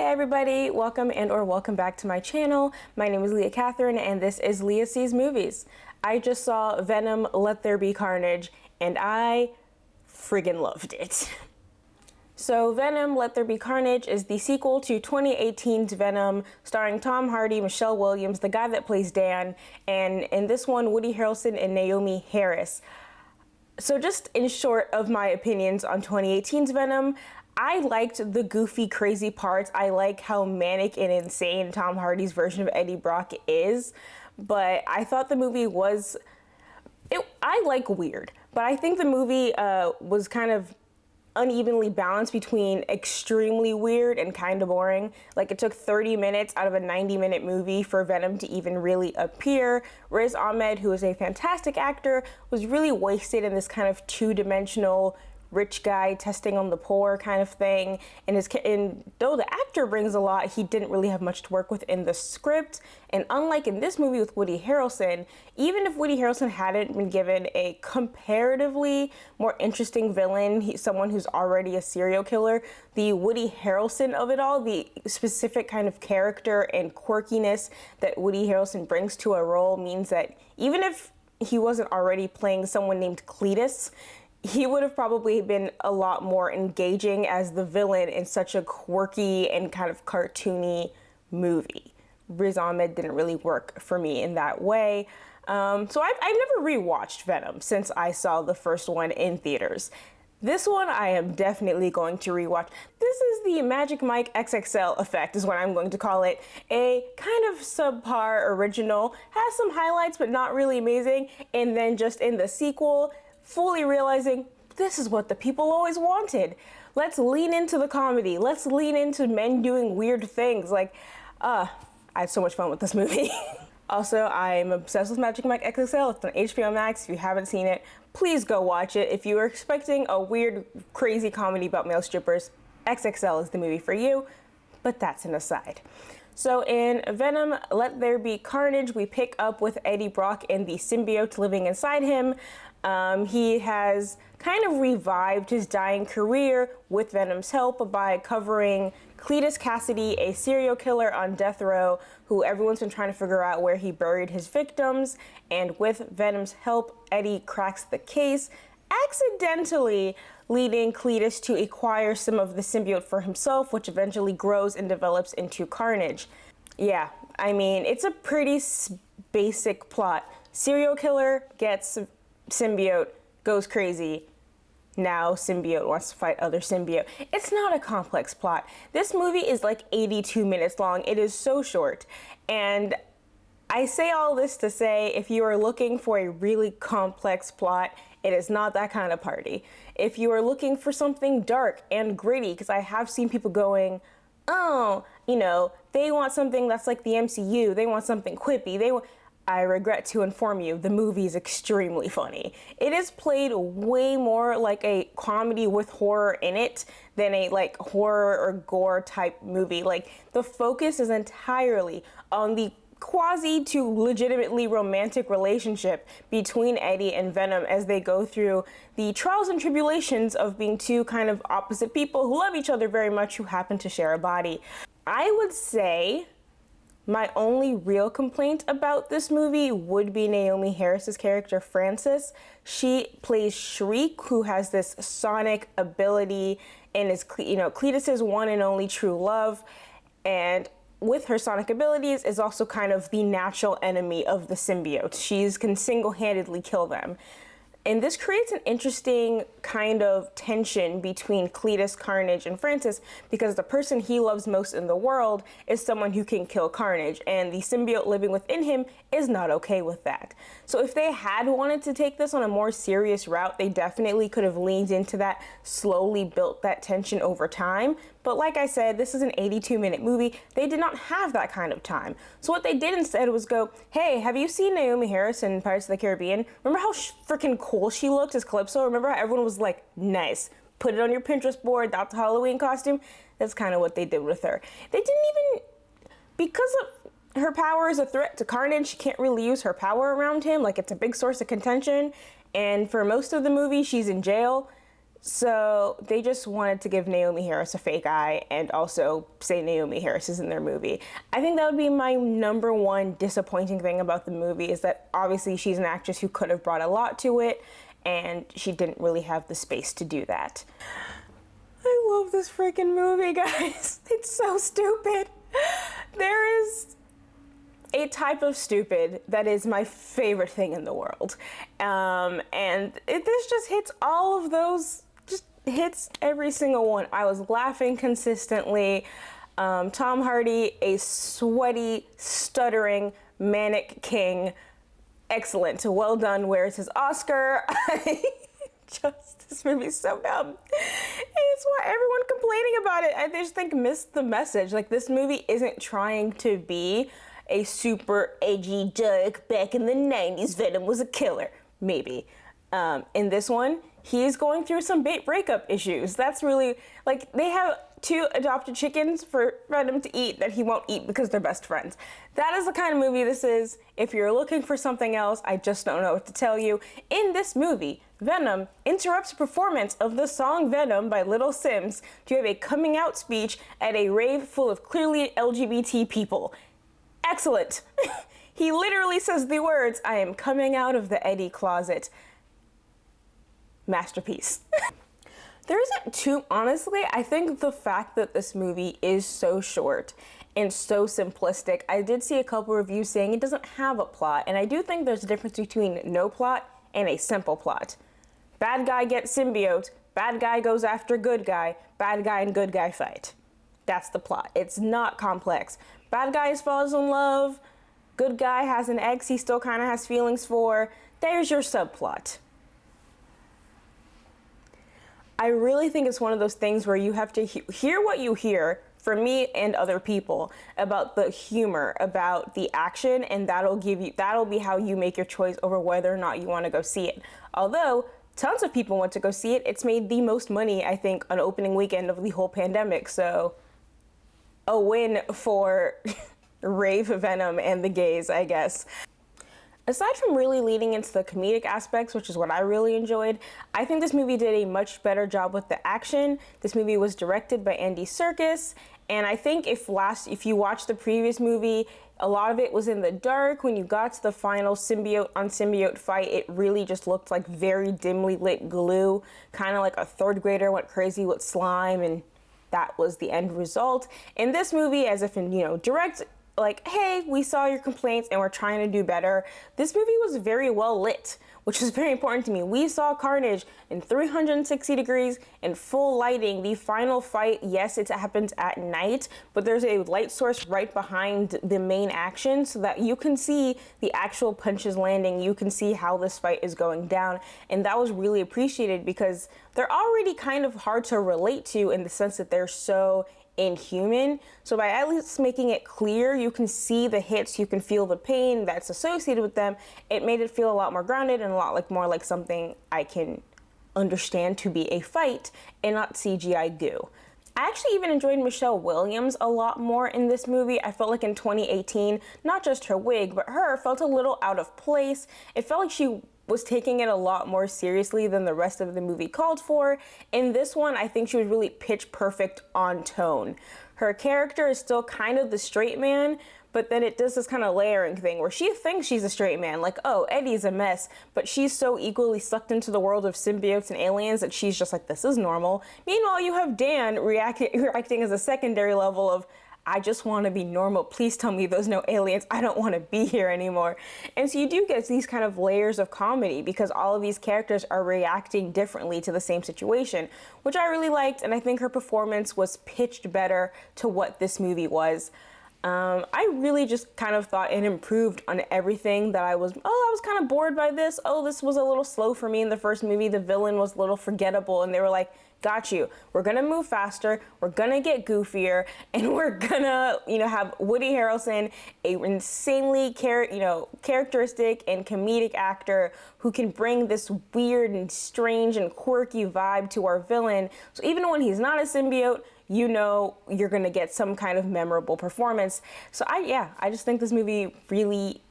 Hey everybody, welcome or welcome back to my channel. My name is Leah Catherine and this is Leah Sees Movies. I just saw Venom, Let There Be Carnage and I friggin' loved it. So Venom, Let There Be Carnage is the sequel to 2018's Venom, starring Tom Hardy, Michelle Williams, the guy that plays Dan, and in this one, Woody Harrelson and Naomi Harris. So just in short of my opinions on 2018's Venom, I liked the goofy, crazy parts. I like how manic and insane Tom Hardy's version of Eddie Brock is, but I thought the movie was, I like weird, but I think the movie was kind of unevenly balanced between extremely weird and kind of boring. Like, it took 30 minutes out of a 90-minute movie for Venom to even really appear. Riz Ahmed, who is a fantastic actor, was really wasted in this kind of two-dimensional rich guy testing on the poor kind of thing, and though the actor brings a lot, he didn't really have much to work with in the script. And unlike in this movie with Woody Harrelson, even if Woody Harrelson hadn't been given a comparatively more interesting villain, someone who's already a serial killer, the Woody Harrelson of it all, the specific kind of character and quirkiness that Woody Harrelson brings to a role means that even if he wasn't already playing someone named Cletus, he would have probably been a lot more engaging as the villain in such a quirky and kind of cartoony movie. Riz Ahmed didn't really work for me in that way. So I've never rewatched Venom since I saw the first one in theaters. This one I am definitely going to rewatch. This is the Magic Mike XXL effect is what I'm going to call it. A kind of subpar original, has some highlights but not really amazing, and then just in the sequel, fully realizing this is what the people always wanted. Let's lean into the comedy. Let's lean into men doing weird things. Like, I had so much fun with this movie. Also, I'm obsessed with Magic Mike XXL. It's on HBO Max. If you haven't seen it, please go watch it. If you were expecting a weird, crazy comedy about male strippers, XXL is the movie for you, but that's an aside. So in Venom, Let There Be Carnage, we pick up with Eddie Brock and the symbiote living inside him. He has kind of revived his dying career with Venom's help by covering Cletus Cassidy, a serial killer on death row who everyone's been trying to figure out where he buried his victims. And with Venom's help, Eddie cracks the case, accidentally leading Cletus to acquire some of the symbiote for himself, which eventually grows and develops into Carnage. Yeah, I mean, it's a pretty basic plot. Serial killer gets symbiote, goes crazy. Now symbiote wants to fight other symbiote. It's not a complex plot. This movie is like 82 minutes long. It is so short. And I say all this to say, if you are looking for a really complex plot, it is not that kind of party. If you are looking for something dark and gritty, because I have seen people going, oh, you know, they want something that's like the MCU, they want something quippy, I regret to inform you, the movie is extremely funny. It is played way more like a comedy with horror in it than a like horror or gore type movie. Like, the focus is entirely on the quasi to legitimately romantic relationship between Eddie and Venom as they go through the trials and tribulations of being two kind of opposite people who love each other very much, who happen to share a body. I would say my only real complaint about this movie would be Naomi Harris's character, Frances. She plays Shriek, who has this sonic ability and is, you know, Cletus's one and only true love. And with her sonic abilities is also kind of the natural enemy of the symbiote. She can single-handedly kill them. And this creates an interesting kind of tension between Cletus, Carnage, and Frances, because the person he loves most in the world is someone who can kill Carnage, and the symbiote living within him is not okay with that. So if they had wanted to take this on a more serious route, they definitely could have leaned into that, slowly built that tension over time. But like I said, this is an 82-minute movie. They did not have that kind of time. So what they did instead was go, hey, have you seen Naomi Harris in Pirates of the Caribbean? Remember how freaking cool she looked as Calypso? Remember how everyone was like, nice, put it on your Pinterest board, that's a Halloween costume? That's kind of what they did with her. They didn't even, because of her power is a threat to Carnage, she can't really use her power around him. Like, it's a big source of contention. And for most of the movie, she's in jail. So they just wanted to give Naomi Harris a fake eye and also say Naomi Harris is in their movie. I think that would be my number one disappointing thing about the movie, is that obviously she's an actress who could have brought a lot to it, and she didn't really have the space to do that. I love this freaking movie, guys. It's so stupid. There is a type of stupid that is my favorite thing in the world. This just hits all of those, just hits every single one. I was laughing consistently. Tom Hardy, a sweaty, stuttering, manic king. Excellent. Well done. Where's his Oscar? This movie's so dumb. And it's why everyone complaining about it, I just think missed the message. Like, this movie isn't trying to be a super edgy, dark, back in the 90s, Venom was a killer. Maybe. In this one, he's going through some breakup issues. That's really, like, they have 2 adopted chickens for Venom to eat that he won't eat because they're best friends. That is the kind of movie this is. If you're looking for something else, I just don't know what to tell you. In this movie, Venom interrupts a performance of the song Venom by Little Sims to have a coming out speech at a rave full of clearly LGBT people. Excellent. He literally says the words, "I am coming out of the Eddie closet." Masterpiece. There isn't too, honestly, I think the fact that this movie is so short and so simplistic, I did see a couple reviews saying it doesn't have a plot, and I do think there's a difference between no plot and a simple plot. Bad guy gets symbiote, bad guy goes after good guy and good guy fight. That's the plot. It's not complex. Bad guy falls in love, good guy has an ex he still kind of has feelings for. There's your subplot. I really think it's one of those things where you have to hear what you hear from me and other people about the humor, about the action, and that'll be how you make your choice over whether or not you want to go see it. Although tons of people went to go see it, it's made the most money, I think, on opening weekend of the whole pandemic, so a win for rave Venom and the gays, I guess. Aside from really leading into the comedic aspects, which is what I really enjoyed, I think this movie did a much better job with the action. This movie was directed by Andy Serkis, and I think if you watched the previous movie, a lot of it was in the dark. When you got to the final symbiote on symbiote fight, it really just looked like very dimly lit glue, kind of like a 3rd grader went crazy with slime, and that was the end result. In this movie, as if in, direct, like, hey, we saw your complaints and we're trying to do better. This movie was very well lit, which is very important to me. We saw Carnage in 360 degrees in full lighting. The final fight, yes, it happens at night, but there's a light source right behind the main action so that you can see the actual punches landing. You can see how this fight is going down. And that was really appreciated because they're already kind of hard to relate to in the sense that they're so inhuman. So by at least making it clear, you can see the hits, you can feel the pain that's associated with them. It made it feel a lot more grounded and a lot more like something I can understand to be a fight and not CGI goo. I actually even enjoyed Michelle Williams a lot more in this movie. I felt like in 2018, not just her wig, but her felt a little out of place. It felt like she was taking it a lot more seriously than the rest of the movie called for. In this one, I think she was really pitch perfect on tone. Her character is still kind of the straight man, but then it does this kind of layering thing where she thinks she's a straight man, like, oh, Eddie's a mess, but she's so equally sucked into the world of symbiotes and aliens that she's just like, this is normal. Meanwhile, you have Dan reacting as a secondary level of, I just want to be normal. Please tell me there's no aliens. I don't want to be here anymore. And so you do get these kind of layers of comedy because all of these characters are reacting differently to the same situation, which I really liked. And I think her performance was pitched better to what this movie was. I really just kind of thought it improved on everything that I was kind of bored by this. Oh, this was a little slow for me in the first movie. The villain was a little forgettable. And they were like, got you. We're gonna move faster. We're gonna get goofier, and we're gonna, have Woody Harrelson, a insanely characteristic and comedic actor who can bring this weird and strange and quirky vibe to our villain. So even when he's not a symbiote, you're gonna get some kind of memorable performance. So I just think this movie really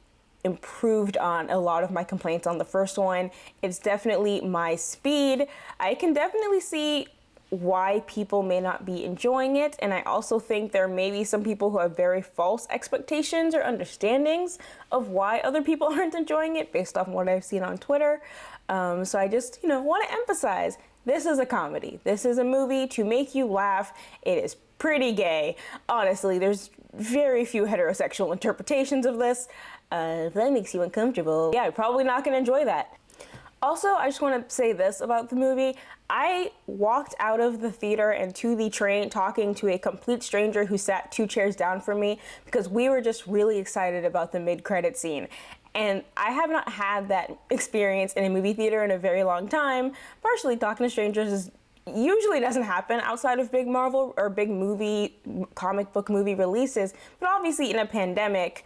improved on a lot of my complaints on the first one. It's definitely my speed. I can definitely see why people may not be enjoying it, and I also think there may be some people who have very false expectations or understandings of why other people aren't enjoying it based off what I've seen on Twitter. So I just, want to emphasize, this is a comedy. This is a movie to make you laugh. It is pretty gay. Honestly, there's very few heterosexual interpretations of this. If that makes you uncomfortable, yeah, you're probably not going to enjoy that. Also, I just want to say this about the movie. I walked out of the theater and to the train talking to a complete stranger who sat 2 chairs down from me because we were just really excited about the mid-credit scene. And I have not had that experience in a movie theater in a very long time. Partially, talking to strangers usually doesn't happen outside of big Marvel or big comic book movie releases. But obviously in a pandemic,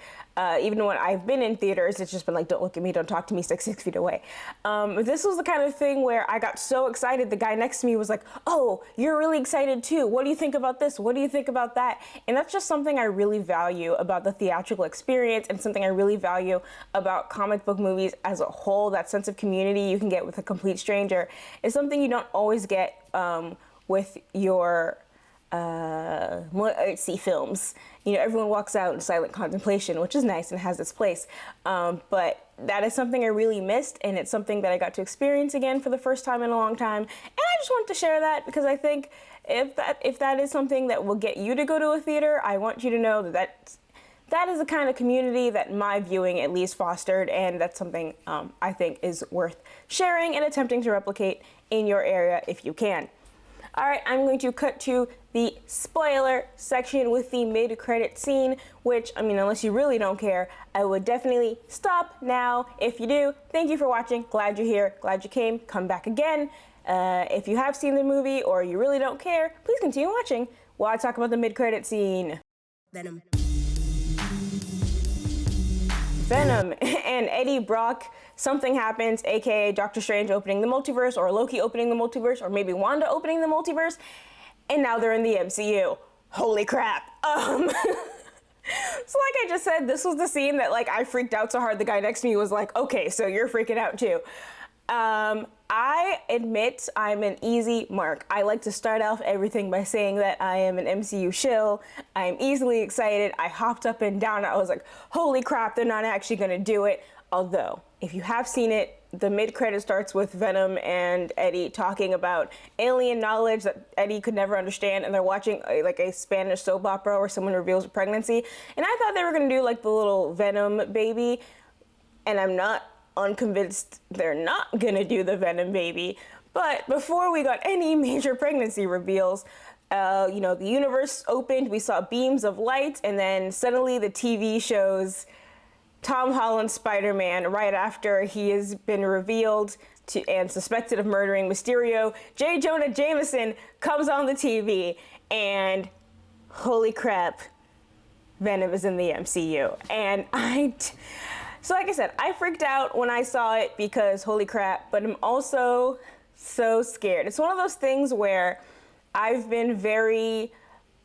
even when I've been in theaters, it's just been like, don't look at me, don't talk to me, 6 feet away. This was the kind of thing where I got so excited, the guy next to me was like, oh, you're really excited too. What do you think about this? What do you think about that? And that's just something I really value about the theatrical experience and something I really value about comic book movies as a whole. That sense of community you can get with a complete stranger is something you don't always get with your more artsy films. Everyone walks out in silent contemplation, which is nice and has its place. But that is something I really missed, and it's something that I got to experience again for the first time in a long time. And I just wanted to share that because I think if that is something that will get you to go to a theater, I want you to know that is the kind of community that my viewing at least fostered, and that's something I think is worth sharing and attempting to replicate in your area if you can. All right, I'm going to cut to the spoiler section with the mid-credit scene, which, unless you really don't care, I would definitely stop now. If you do, thank you for watching. Glad you're here. Glad you came. Come back again. If you have seen the movie or you really don't care, please continue watching while I talk about the mid-credit scene. Venom. Venom and Eddie Brock, something happens, aka Doctor Strange opening the multiverse, or Loki opening the multiverse, or maybe Wanda opening the multiverse, and now they're in the MCU. Holy crap. So like I just said, this was the scene that I freaked out so hard the guy next to me was like, okay, so you're freaking out too. I admit I'm an easy mark. I like to start off everything by saying that I am an MCU shill. I'm easily excited. I hopped up and down. I was like, holy crap, they're not actually going to do it. Although, if you have seen it, the mid-credit starts with Venom and Eddie talking about alien knowledge that Eddie could never understand, and they're watching a Spanish soap opera where someone reveals a pregnancy. And I thought they were going to do the little Venom baby, and I'm not unconvinced they're not gonna do the Venom baby. But before we got any major pregnancy reveals, the universe opened, we saw beams of light, and then suddenly the TV shows Tom Holland's Spider-Man right after he has been revealed and suspected of murdering Mysterio. J. Jonah Jameson comes on the TV, and holy crap, Venom is in the MCU. And so like I said, I freaked out when I saw it because holy crap, but I'm also so scared. It's one of those things where I've been very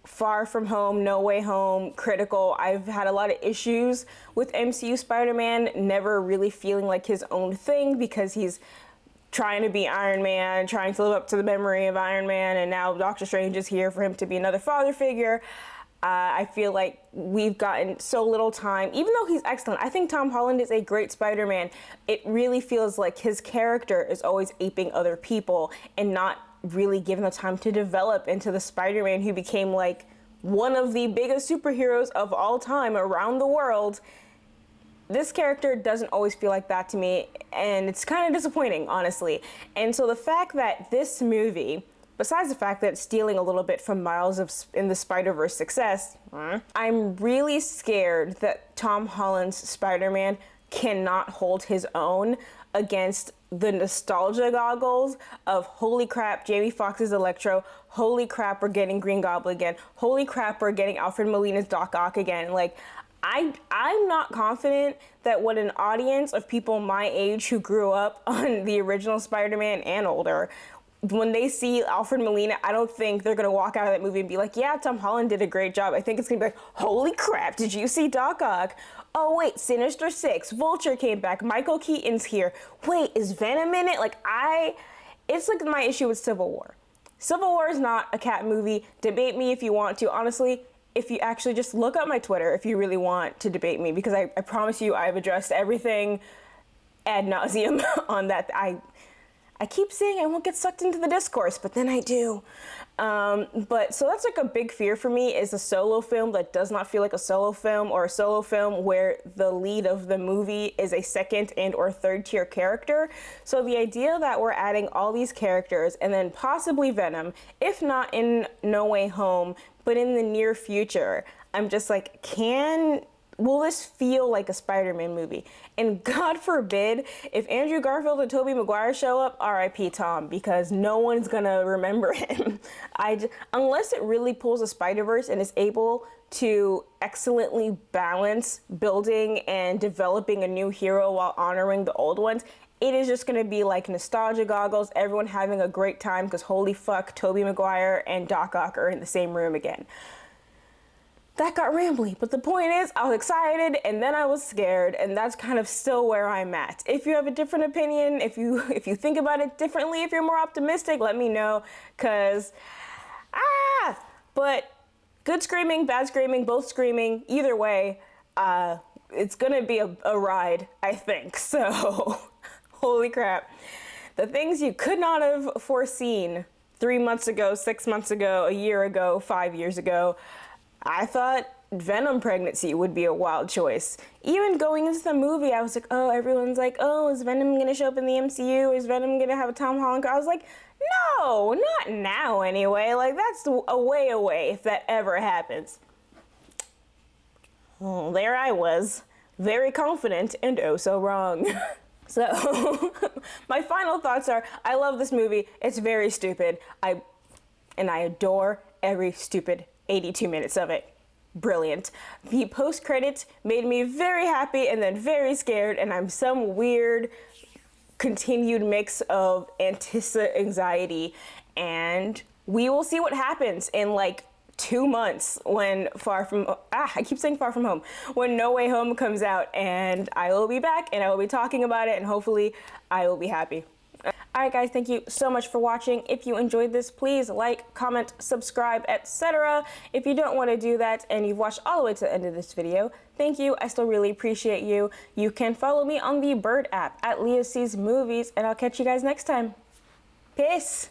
far from home, no way home, critical. I've had a lot of issues with MCU Spider-Man, never really feeling like his own thing because he's trying to be Iron Man, trying to live up to the memory of Iron Man, and now Doctor Strange is here for him to be another father figure. I feel like we've gotten so little time, even though he's excellent. I think Tom Holland is a great Spider-Man. It really feels like his character is always aping other people and not really given the time to develop into the Spider-Man who became one of the biggest superheroes of all time around the world. This character doesn't always feel like that to me, and it's kind of disappointing, honestly. And so the fact that this movie, besides the fact that it's stealing a little bit from Miles in the Spider-Verse success, I'm really scared that Tom Holland's Spider-Man cannot hold his own against the nostalgia goggles of holy crap, Jamie Foxx's Electro, holy crap, we're getting Green Goblin again, holy crap, we're getting Alfred Molina's Doc Ock again. I'm not confident that when an audience of people my age who grew up on the original Spider-Man and older when they see Alfred Molina, I don't think they're gonna walk out of that movie and be like, yeah, Tom Holland did a great job. I think it's gonna be like, holy crap, did you see Doc Ock? Oh wait, Sinister Six, Vulture came back, Michael Keaton's here. Wait, is Venom in it? It's like my issue with Civil War. Civil War is not a cat movie. Debate me if you want to. Honestly, if you actually just look up my Twitter if you really want to debate me, because I promise you I've addressed everything ad nauseum on that. I keep saying I won't get sucked into the discourse, but then I do. But so that's like a big fear for me, is a solo film that does not feel like a solo film, or a solo film where the lead of the movie is a second and or third tier character. So the idea that we're adding all these characters and then possibly Venom, if not in No Way Home, but in the near future, I'm just like, will this feel like a Spider-Man movie? And God forbid, if Andrew Garfield and Tobey Maguire show up, R.I.P. Tom, because no one's gonna remember him. Unless it really pulls a Spider-Verse and is able to excellently balance building and developing a new hero while honoring the old ones, it is just gonna be like nostalgia goggles, everyone having a great time, because holy fuck, Tobey Maguire and Doc Ock are in the same room again. That got rambly, but the point is, I was excited and then I was scared, and that's kind of still where I'm at. If you have a different opinion, if you think about it differently, if you're more optimistic, let me know, cause but good screaming, bad screaming, both screaming, either way, it's gonna be a ride, I think. So, holy crap. The things you could not have foreseen 3 months ago, 6 months ago, a year ago, 5 years ago. I thought Venom pregnancy would be a wild choice. Even going into the movie, I was like, oh, everyone's like, oh, is Venom gonna show up in the MCU? Is Venom gonna have a Tom Holland? I was like, no, not now anyway. Like, that's a way away if that ever happens. Well, there I was, very confident and oh so wrong. So, my final thoughts are, I love this movie. It's very stupid. I adore every stupid 82 minutes of it. Brilliant. The post-credits made me very happy and then very scared, and I'm some weird continued mix of anxiety, and we will see what happens in like 2 months when I keep saying Far From Home, when No Way Home comes out, and I will be back and I will be talking about it, and hopefully I will be happy. Alright guys, thank you so much for watching. If you enjoyed this, please like, comment, subscribe, etc. If you don't want to do that and you've watched all the way to the end of this video, thank you. I still really appreciate you. You can follow me on the Bird app at Leah Sees Movies, and I'll catch you guys next time. Peace.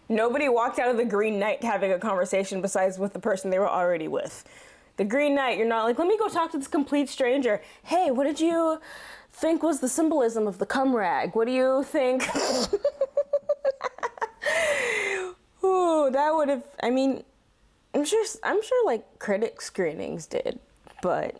Nobody walked out of the Green Knight having a conversation besides with the person they were already with. The Green Knight, you're not like, let me go talk to this complete stranger. Hey, what did you think was the symbolism of the cum rag? What do you think? Ooh, that would have, I mean, I'm sure like critic screenings did, but